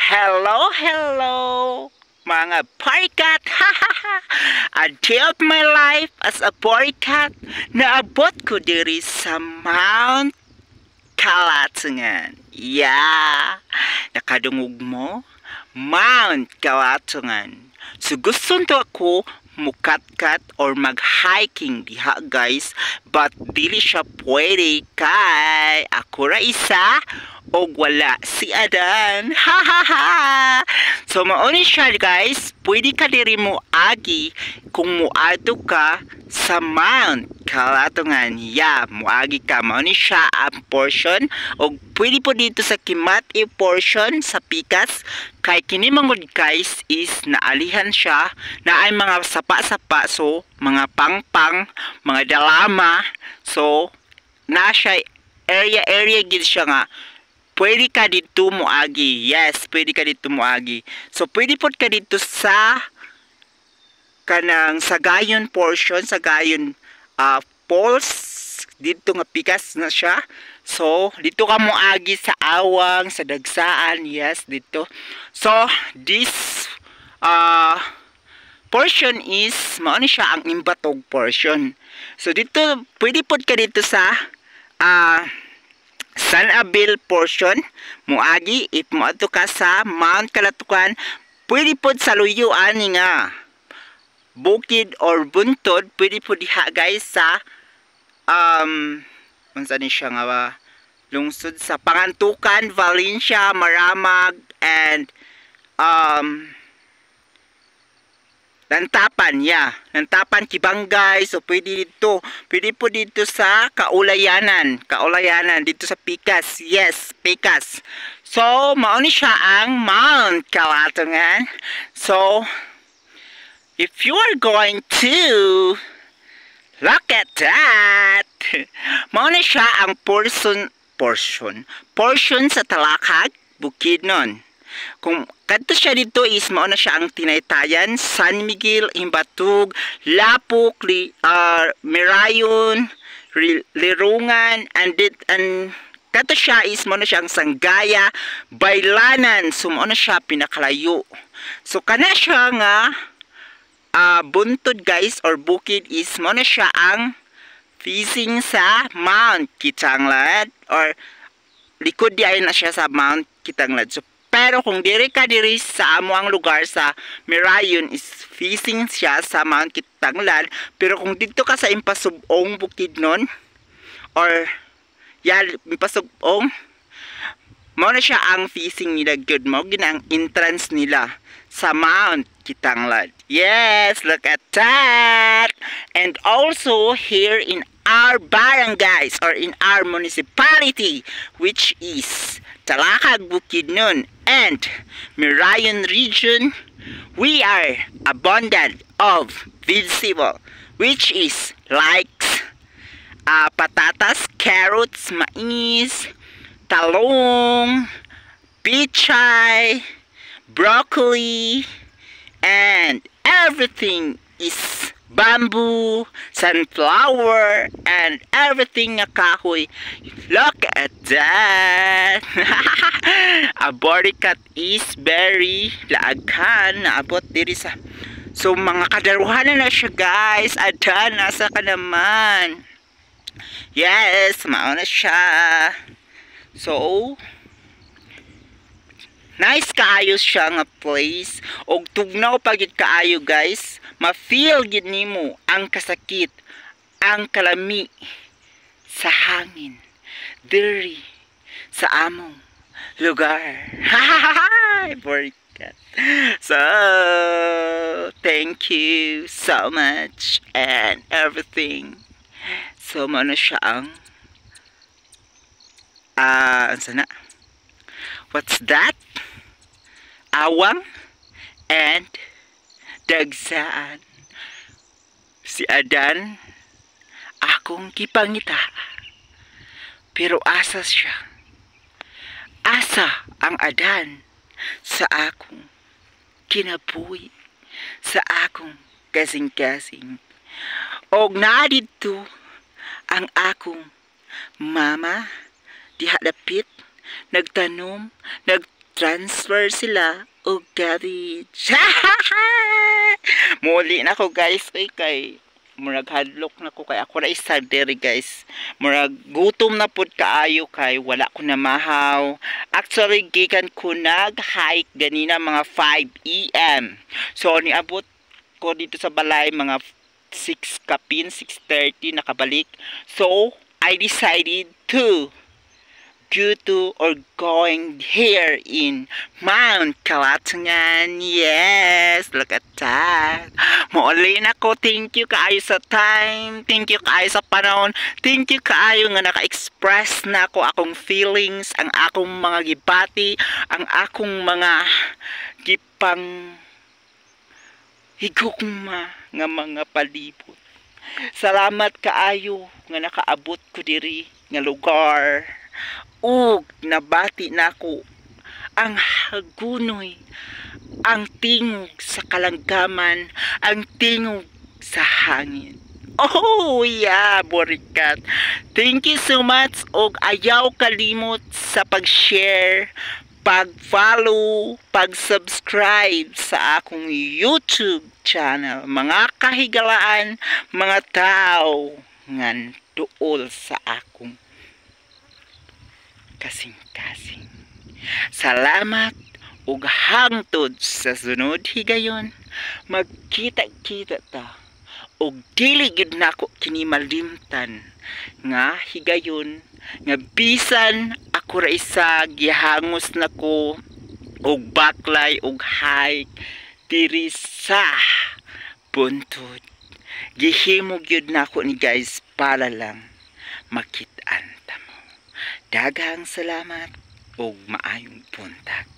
Hello, hello, mga parikat! A day of my life as a parikat, naabot ko diri sa Mount Kalatungan. Yeah! Nakadungog mo? Mount Kalatungan. So gusto to ako mukatkat or mag-hiking diha guys, but dili siya pwede kay ako ra isa o wala si Adan. Ha ha ha! So mauni siya guys, pwede ka diri mo agi kung muadto ka sa Mount Kalatungan. Yeah, muagi ka. Mauni siya ang portion o pwede po dito sa Kimati portion sa Pikas. Kay kini mangod guys is naalihan siya na ay mga sapa-sapa, so mga pangpang, mga dalama. So na siya area gid siya nga pwede ka dito moagi. Yes, pwede ka dito moagi. So pwede pod ka dito sa kanang Sagayon portion, Sagayon falls dito nga Pikas na siya. So dito ka moagi sa Awang, sa Dagsaan. Yes, dito. So this portion is mao ni siya ang Imbatog portion. So dito pwede pod ka dito sa San Abel portion muagi if moadto ka sa Mount Kalatukan. Pwede pod sa luyuan nga bukid or buntod, pwede po diha guys sa unsa ni siya nga lungsod sa Pangantukan, Valencia, Maramag, and Nantapan, yeah. Nantapan, Kibangay. So, pwede dito. Pwede po dito sa Kaulayanan. Kaulayanan. Dito sa Pikas. Yes, Pikas. So, mauni siya ang Mount Kalatungan. So, if you are going to look at that, mauni siya ang portion sa Talakag, Bukidnon. Kung kadto siya dito is mao na siya ang Tinaytayan, San Miguel, Imbatog, Lapok, Mirayon, Lirungan, and kadto siya is mao na siya ang Sanggaya, Baylanan. So mao na siya pinakalayo. So kana siya nga buntod guys or bukid is mao na siya ang facing sa Mount Kitanglad or likod di ay na siya sa Mount Kitanglad. So pero kung diri ka diri sa amo ang lugar sa Mirayon is facing siya sa Mount Kitanglad. Pero kung dito ka sa Impasubong Bukidnon or Impasubong, mao na siya ang facing nila good mo ginang entrance nila sa Mount Kitanglad. Yes, look at that. And also here in our barangays or in our municipality, which is Talakag, Bukidnon, and Mirayon region, we are abundant of vegetable, which is like patatas, carrots, mais, talong, pichay, broccoli, and everything is bamboo, sunflower, and everything nga kahoy. Look at that. A boricat is very laaghan naabot diri sa so mga kadaruhan na siya guys. Adan nasa ka naman. Yes, mao na siya. So nice kaayo siya nga place og tugnaw pagid kaayo guys. Ma-feel gid nimo ang kasakit, ang kalami sa hangin diri sa among lugar. Boricat. So thank you so much and everything. So mao na siya ang sana what's that? Awang and Dagsaan. Si Adan akong kipangita. Pero asa siya? Asa ang Adan sa akong kinabuhi, sa akong kasing-kasing. Og naa dito ang akong mama diha dapit nagtanom, transfer sila og garage. Muli na ko guys kay murag hadlok na ko kay ako ra isa diri guys. Murag gutom na pud kaayo kay wala ko na mahaw. Actually gikan ko nag-hike ganina mga 5 AM. So niabot ko dito sa balay mga 6 kapin, 6:30 nakabalik. So I decided to go to or going here in Mount Kalatangan. Yes, look at that. Mauli na ko. Thank you kaayo sa time. Thank you kaayo sa panahon. Thank you kaayo nga naka-express na ko akong feelings, ang akong mga gibati, ang akong mga gipang higugma nga mga palibot. Salamat kaayo nga nakaabot ko diri nga lugar. Ug nabati nako ang hagunoy, ang tingog sa kalanggaman, ang tingog sa hangin. Oh yeah, Borikat. Thank you so much og ayaw kalimot sa pag-share, pag-follow, pag-subscribe sa akong YouTube channel. Mga kahigalaan, mga tao ngan duol sa akong kasing-kasing. Salamat ug hangtod sa sunod higayon. Magkita-kita ta ug dili gid nako kini malimtan nga higayon nga bisan ako ra isa gihangos nako og baklay og hike diri sa buntod. Gihimo gyud nako ni guys para lang makit-an. Daghang salamat ug maayong buntag.